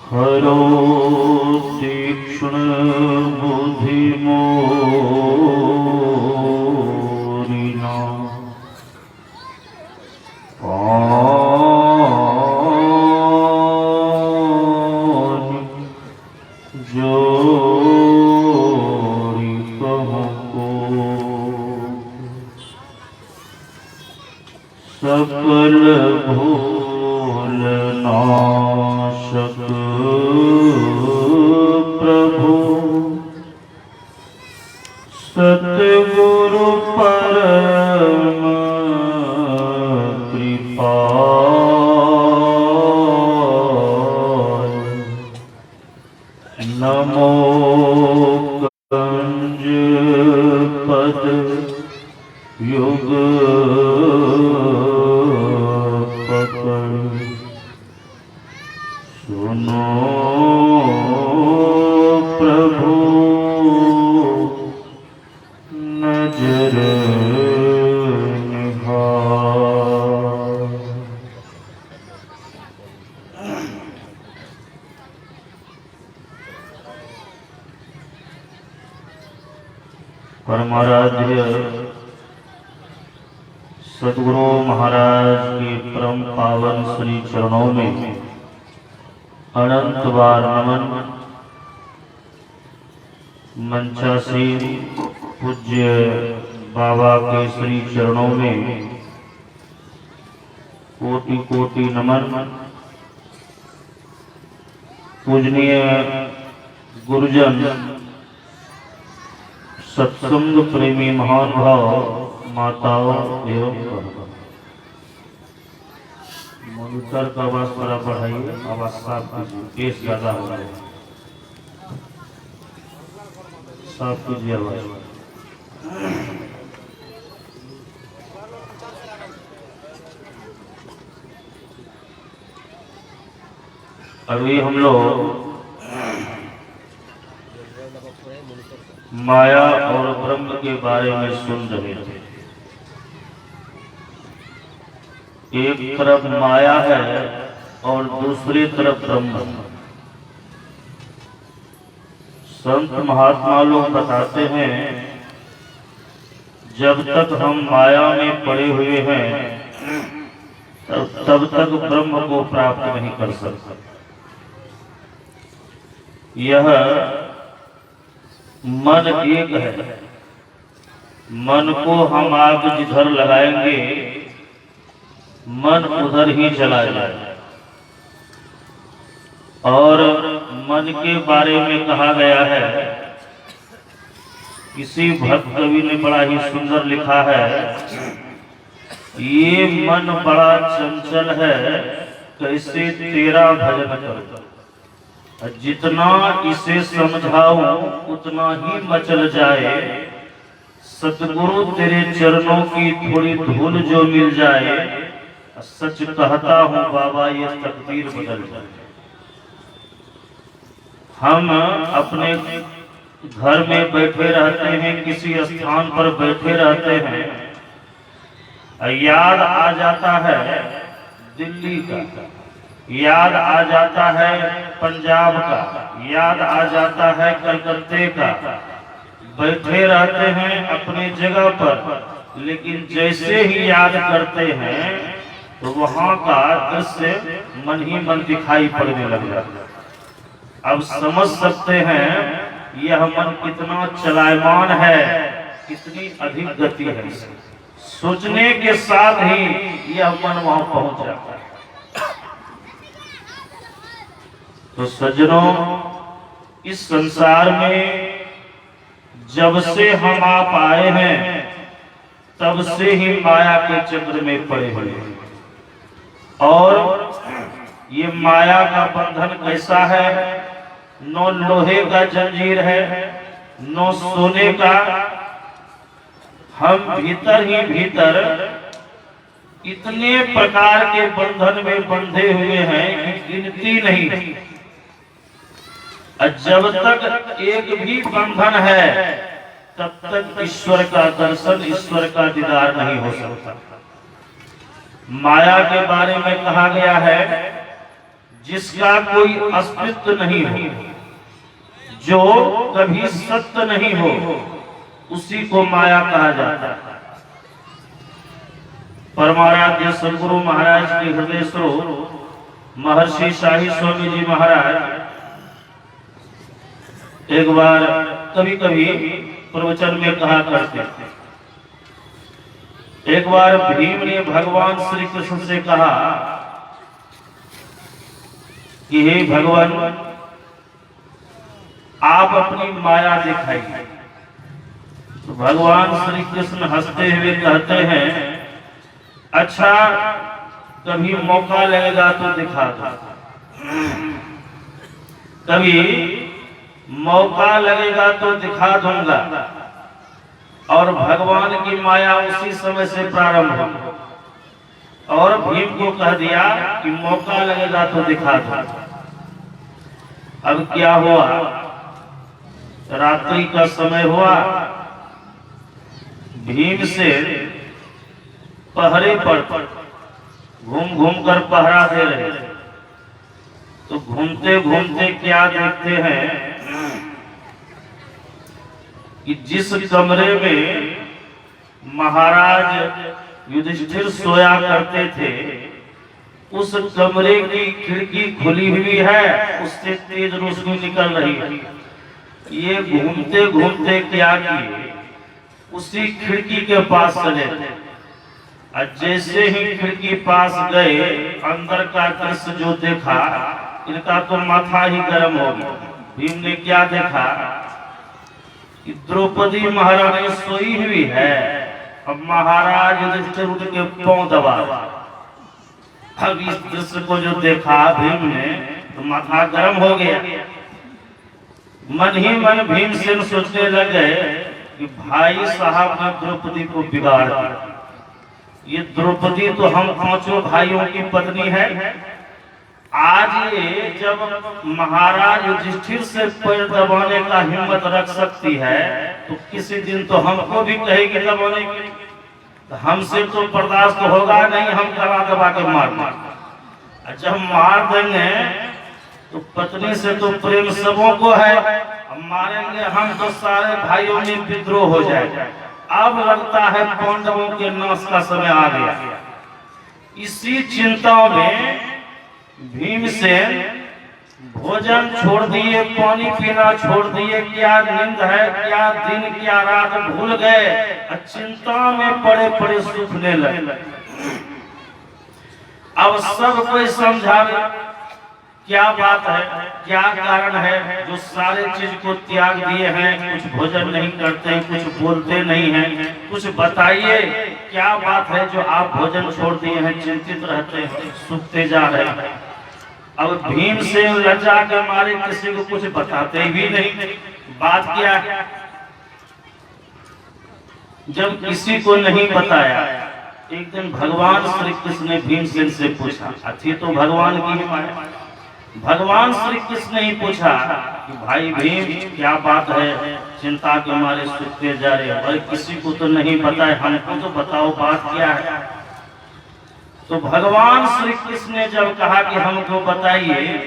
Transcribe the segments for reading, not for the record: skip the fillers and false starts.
हरो तीक्ष्ण बुद्धि मोरिना पानी जोरी कहको सकल भूल नाशक प्रभु सतगुरु परम कृपाल नमो कंज पद युग पकड़ सुनो प्रभु नजर निहार। परमाराध्य सद्गुरु महाराज के परम पावन श्री चरणों में अनंत बार नमन। मंचासीन पूज्य बाबा के श्री चरणों में कोटि कोटि नमन। पूजनीय गुरुजन सत्संग प्रेमी महानुभाव माताओं एवं मॉनिटर का आवाज थोड़ा बढ़ाइए, आवाज साफ कीजिए, केस ज्यादा हो रहा है, साफ कीजिए आवाज। अभी हम लोग माया और ब्रह्म के बारे में सुन रहे थे। एक तरफ माया है और दूसरी तरफ ब्रह्म। संत महात्मा लोग बताते हैं जब तक हम माया में पड़े हुए हैं तब तक ब्रह्म को प्राप्त नहीं कर सकते। यह मन एक है, मन को हम आप जिधर लगाएंगे मन उधर ही चला जाए। और मन के बारे में कहा गया है, किसी भक्त कवि ने बड़ा ही सुंदर लिखा है, ये मन बड़ा चंचल है कैसे तेरा भजन करूं, जितना इसे समझाऊं उतना ही मचल जाए। सतगुरु तेरे चरणों की थोड़ी धूल जो मिल जाए, सच कहता हूँ बाबा ये तकदीर बदल जाए। हम अपने घर में बैठे रहते हैं, किसी स्थान पर बैठे रहते हैं, याद आ जाता है दिल्ली का, याद आ जाता है पंजाब का, याद आ जाता है कलकत्ते का। बैठे रहते हैं अपनी जगह पर, लेकिन जैसे ही याद करते हैं तो वहां का दृश्य मन ही मन दिखाई पड़ने लग जाता है। अब समझ सकते हैं यह मन कितना चलायमान है, कितनी अधिक गति है। सोचने के साथ ही यह मन वहां पहुंच जाता है। तो सज्जनों, इस संसार में जब से हम आप आए हैं तब से ही माया के चक्र में पड़े हुए हैं। और ये माया का बंधन कैसा है, नो लोहे का जंजीर है, नो सोने का। हम भीतर ही भीतर इतने प्रकार के बंधन में बंधे हुए हैं कि गिनती नहीं। जब तक एक भी बंधन है तब तक ईश्वर का दर्शन, ईश्वर का दीदार नहीं हो सकता। माया के बारे में कहा गया है, जिसका कोई अस्तित्व नहीं हो, जो कभी सत्य नहीं हो, उसी को माया कहा जाता है। परमाराध्य सदगुरु महाराज के हृदय स्रोत महर्षि शाही स्वामी जी महाराज एक बार कभी कभी प्रवचन में कहा करते थे। एक बार भीम ने भगवान श्री कृष्ण से कहा कि हे भगवान, आप अपनी माया दिखाइए। तो भगवान श्री कृष्ण हंसते हुए कहते हैं, अच्छा कभी मौका लगेगा तो दिखा दो, कभी मौका लगेगा तो दिखा दूंगा। और भगवान की माया उसी समय से प्रारंभ हुई और भीम को कह दिया कि मौका लगेगा तो दिखा दो। अब क्या हुआ, रात्रि का समय हुआ, भीम से पहरे पर घूम घूम कर पहरा दे रहे। तो घूमते घूमते क्या देखते हैं कि जिस कमरे में महाराज युधिष्ठिर सोया करते थे, उस कमरे की खिड़की खुली हुई है, उससे तेज रोशनी निकल रही है। ये घूमते घूमते क्या किए, उसी खिड़की के पास चले थे। और जैसे ही खिड़की पास गए, अंदर का दृश्य जो देखा, इनका तो माथा ही गर्म हो गया। भीम ने क्या देखा कि द्रौपदी महारानी सोई हुई है, अब महाराज युधिष्ठिर उठ के पांव दबा। अब इस दृश्य को जो देखा भीम ने, तो माथा गर्म हो गया। मन ही मन भीमसेन सोचने लगे कि भाई साहब ने द्रौपदी को बिगाड़ दिया। ये द्रौपदी तो हम पांचों भाइयों की पत्नी है। आज ये जब महाराज युधिष्ठिर से पैर दबाने का हिम्मत रख सकती है, तो किसी दिन तो हमको भी कहेगी दबाने की। तो हमसे तो बर्दाश्त होगा नहीं, हम दबा दबा के मार देंगे। जब मार देंगे तो पत्नी से तो प्रेम सबों को है, अब मारेंगे हम तो सारे भाइयों में विद्रोह हो जाएगा। अब लगता है पांडवों के नाश का समय आ गया। इसी चिंता में भीमसेन भोजन छोड़ दिए, पानी पीना छोड़ दिए, क्या नींद है, क्या दिन, क्या रात भूल गए, चिंता में पड़े पड़े सूखने लगे। अब सब कोई समझावे क्या बात है, क्या कारण है जो सारे चीज को त्याग दिए हैं, कुछ भोजन नहीं करते, कुछ बोलते नहीं हैं, कुछ बताइए क्या बात है जो आप भोजन छोड़ दिए हैं, चिंतित रहते हैं, सूखते जा रहे हैं। अब भीम से लज्जा के मारे किसी को कुछ बताते भी नहीं। बात क्या है, जब किसी को नहीं बताया, एक दिन भगवान श्री कृष्ण ने भीमसेन से पूछा, अच्छी तो भगवान की माया। भगवान श्री कृष्ण ने ही पूछा कि भाई भीम क्या बात है, चिंता के मारे सूखते जा रहे हैं, और किसी को तो नहीं बताया, हमको तो बताओ बात क्या है। तो भगवान श्री कृष्ण ने जब कहा कि हमको बताइए,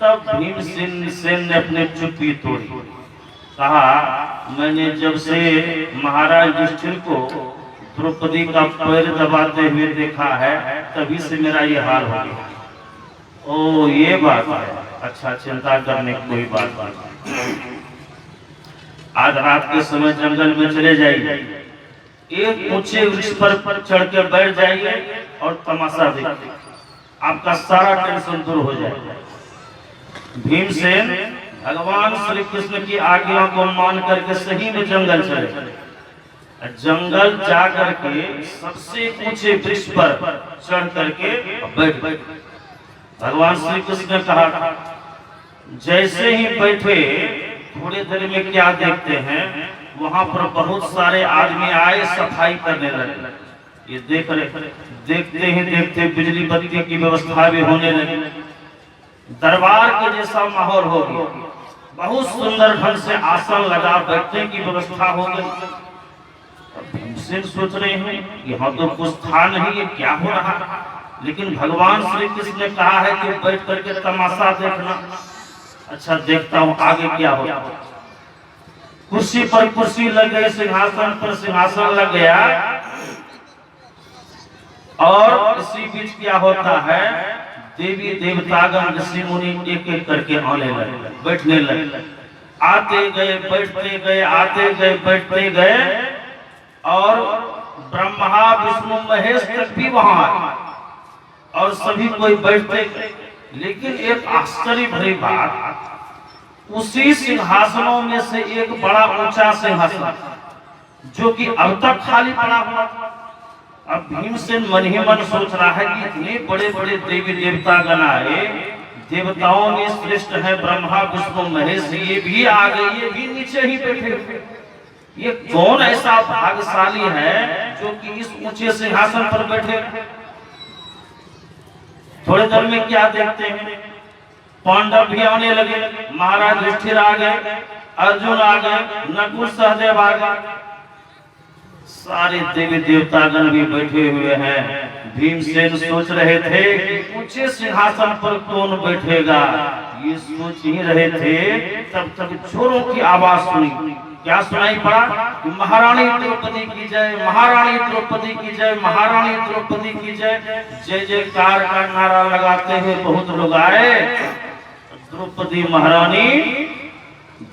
तब भीमसेन ने अपने चुप्पी तोड़ी। कहा, मैंने जब से महाराज युधिष्ठिर को द्रौपदी का पैर दबाते हुए देखा है, तभी से मेरा ये हाल हो गया। ओ ये बात है, अच्छा चिंता करने की कोई बात नहीं। आज रात के समय जंगल में चले जाइए, एक ऊंचे वृक्ष पर चढ़ के बैठ जाइए और तमाशा देखिए, आपका सारा टेंशन दूर हो जाएगा। भीमसेन भगवान श्री कृष्ण की आज्ञा को मान करके सही में जंगल चले। जंगल जा करके सबसे ऊंचे वृक्ष पर चढ़ करके बैठ। भगवान श्री कृष्ण ने कहा, जैसे ही बैठे थोड़ी देर में क्या देखते हैं, वहां पर बहुत सारे आदमी आए, सफाई करने लगे। ये देख रहे, देखते ही देखते बिजली बत्ती की व्यवस्था भी होने लगी, दरबार के जैसा माहौल हो गया। बहुत सुंदर ढंग से आसन लगा, बैठने की व्यवस्था हो गई। भीमसेन सोच रहे हैं यहाँ तो कुछ था नहीं, ये क्या हो रहा। लेकिन भगवान श्री कृष्ण ने कहा है कि बैठ करके तमाशा देखना। अच्छा देखता हूँ आगे क्या होगा। कुर्सी पर कुर्सी लग गई, सिंहासन पर सिंहासन लग गया, और इसी बीच क्या होता है, देवी देवतागण ऋषि मुनि एक एक करके आने लगे, बैठने लगे। आते गए बैठते गए, आते गए बैठते गए, और ब्रह्मा विष्णु महेश तक भी वहां आए और सभी कोई बैठते गए। लेकिन एक आश्चर्य भरी बात, उसी सिंहासनों में से एक बड़ा ऊंचा सिंहासन जो कि अब तक खाली पड़ा हुआ। अब भीमसेन मन ही मन सोच रहा है कि इतने बड़े बड़े देवी देवता गण आए, देवताओं में श्रेष्ठ है ब्रह्मा विष्णु महेश, ये भी आ गए, ये भी नीचे ही बैठे। ये कौन ऐसा भाग्यशाली है जो कि इस ऊंचे सिंहासन पर बैठे। थोड़ी देर में क्या देखते हैं, पांडव भी आने लगे, महाराज युधिष्ठिर आ गए, अर्जुन आ गए, नकुल सहदेव आ गए, सारे देवी देवतागण भी बैठे हुए हैं। भीमसेन सोच रहे थे कि ऊंचे सिंहासन पर कौन बैठेगा, ये सोच ही रहे थे, तब तक जोरों की आवाज सुनी। क्या सुनाई पड़ा, महारानी द्रौपदी की जय, महारानी द्रौपदी की जय, महारानी द्रौपदी की जय। जय जयकार का नारा लगाते हुए बहुत लोग आए। द्रौपदी महारानी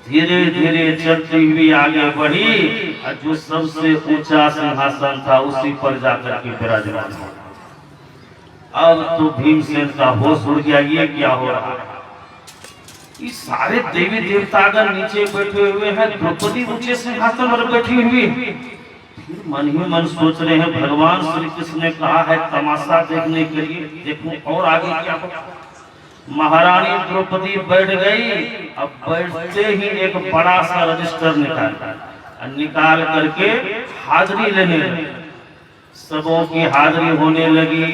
धीरे धीरे चलती हुई आगे बढ़ी, और जो सबसे ऊंचा सिंहासन था उसी पर जाकर के विराजमान हो। अब तो भीमसेन का होश उड़ गया, ये क्या हो रहा है, ये सारे देवी देवतागण नीचे बैठे हुए हैं, द्रौपदी ऊंचे सिंहासन पर बैठी हुई। फिर मन ही मन सोच रहे हैं, भगवान श्री कृष्ण ने कहा है तमाशा देखने के लिए, देखो और आगे क्या होगा। महारानी द्रौपदी बैठ गई। अब बैठते ही एक बड़ा सा रजिस्टर निकाल करके हाजिरी लेने लगी। सबों की हाजिरी होने लगी,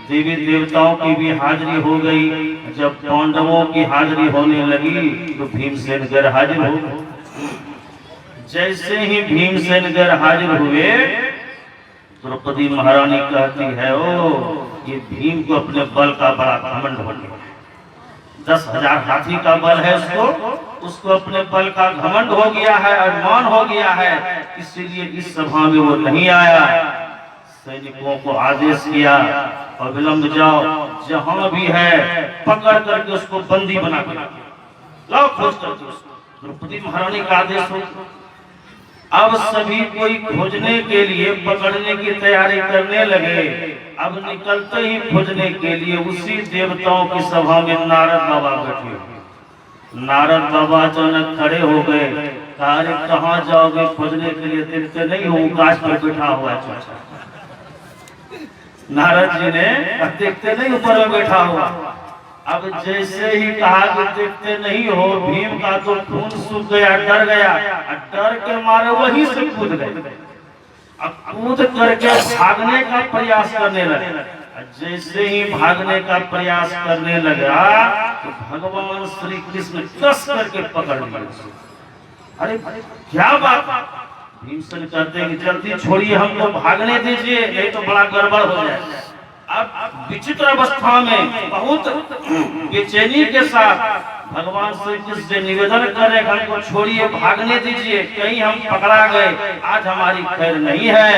देवी देवताओं की भी हाजिरी हो गई। जब पांडवों की हाजिरी होने लगी तो भीमसेन गैर हाजिर हो गए। जैसे ही भीमसेन गैर हाजिर हुए, द्रौपदी महारानी कहती है, ओ ये भीम को अपने बल का बड़ा घमंड हो गया, 10,000 हाथी का बल है उसको अपने बल का घमंड हो गया है, अभिमान हो गया है, इसीलिए इस सभा में वो नहीं आया। सैनिकों को आदेश किया, अविलंब जाओ, जहां भी है पकड़ करके उसको बंदी बना के लाओ, खोज करके उसको। द्रौपदी महारानी का आदेश हो। अब सभी कोई खोजने के लिए पकड़ने की तैयारी करने लगे। अब निकलते ही खोजने के लिए उसी देवताओं की सभा में नारद बाबा बैठे। नारद बाबा अचानक खड़े हो गए, कहा कहाँ जाओगे खोजने के लिए, देखते नहीं हो काश पर बैठा हुआ है। नारद जी ने देखते नहीं ऊपर में बैठा हुआ। अब जैसे ही कहा कि देखते नहीं हो, भीम का तो खून सूख गया, डर गया, डर के मारे वहीं से कूद गए। अब कूद करके भागने का प्रयास करने लगे। जैसे ही भागने का प्रयास करने लगा तो भगवान श्री कृष्ण कस करके पकड़ लिया। अरे क्या बात, भीमसेन कहते हैं जल्दी छोड़िए, हमको भागने दीजिए, नहीं तो बड़ा गड़बड़ हो जाए। अब विचित्र अवस्था में बहुत बेचैनी के साथ भगवान श्री कृष्ण से निवेदन कर रहे, हमको छोड़िए, भागने दीजिए, कहीं हम पकड़ा गए, आज हमारी खैर नहीं है।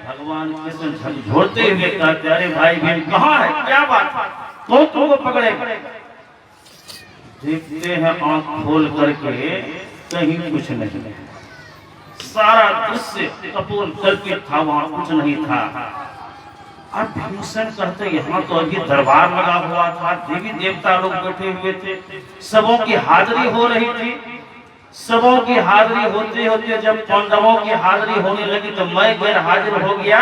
भगवान कृष्ण झकझोरते हुए कहते, अरे भाई भीम कहाँ है, क्या बात, तो तुमको पकड़े। देखते हैं आंख खोल करके, कहीं कुछ नहीं, सारा दृश्य कपोल करके था, वहां कुछ नहीं था। अब भीमसेन कहते यहाँ तो अभी दरबार लगा हुआ था, देवी देवता लोग बैठे हुए थे, सबों की हाजिरी हो रही थी। सबों की हाजिरी होते होते जब पांडवों की हाजिरी होने लगी तो मैं गैर हाजिर हो गया।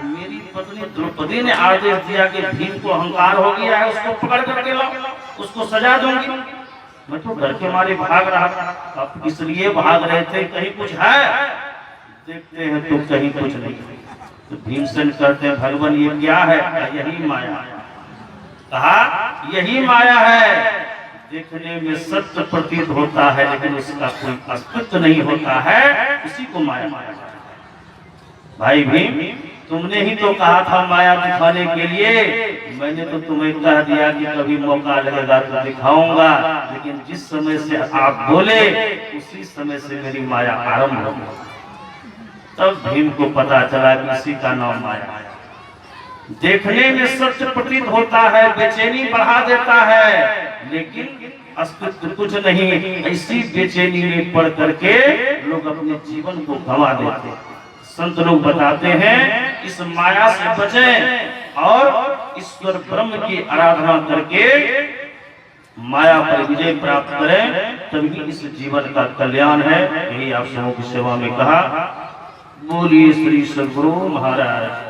मेरी पत्नी द्रौपदी ने आदेश दिया कि भीम को अहंकार हो गया है, उसको पकड़ करके लाओ, उसको सजा दूंगी। मैं तो डर के मारे भाग रहा था। अब इसलिए भाग रहे थे कहीं कुछ है, देखते हैं तो कहीं कुछ नहीं। तो भीमसेन कहते हैं भगवान ये क्या है, यही माया। कहा यही माया है, देखने में सत्य प्रतीत होता है लेकिन उसका कोई अस्तित्व नहीं होता है, उसी को माया माया। भाई भीम तुमने ही तो कहा था माया दिखाने के लिए, मैंने तो तुम्हें कह दिया कि कभी मौका लगेगा तो दिखाऊंगा, लेकिन जिस समय से आप बोले उसी समय से मेरी माया आरंभ हो गई। तब भीम को पता चला कि इसी का नाम माया है। देखने में सत्य प्रतीत होता है, बेचैनी बढ़ा देता है, लेकिन अस्तित्व कुछ नहीं। ऐसी बेचैनी में पड़ करके लोग अपने जीवन को गंवा देते हैं। संत लोग बताते हैं इस माया से बचें और ईश्वर ब्रह्म की आराधना करके माया पर विजय प्राप्त करें, तभी इस जीवन का कल्याण है। यही आप सबों की सेवा में कहा। बोलिए श्री सद्गुरु महाराज।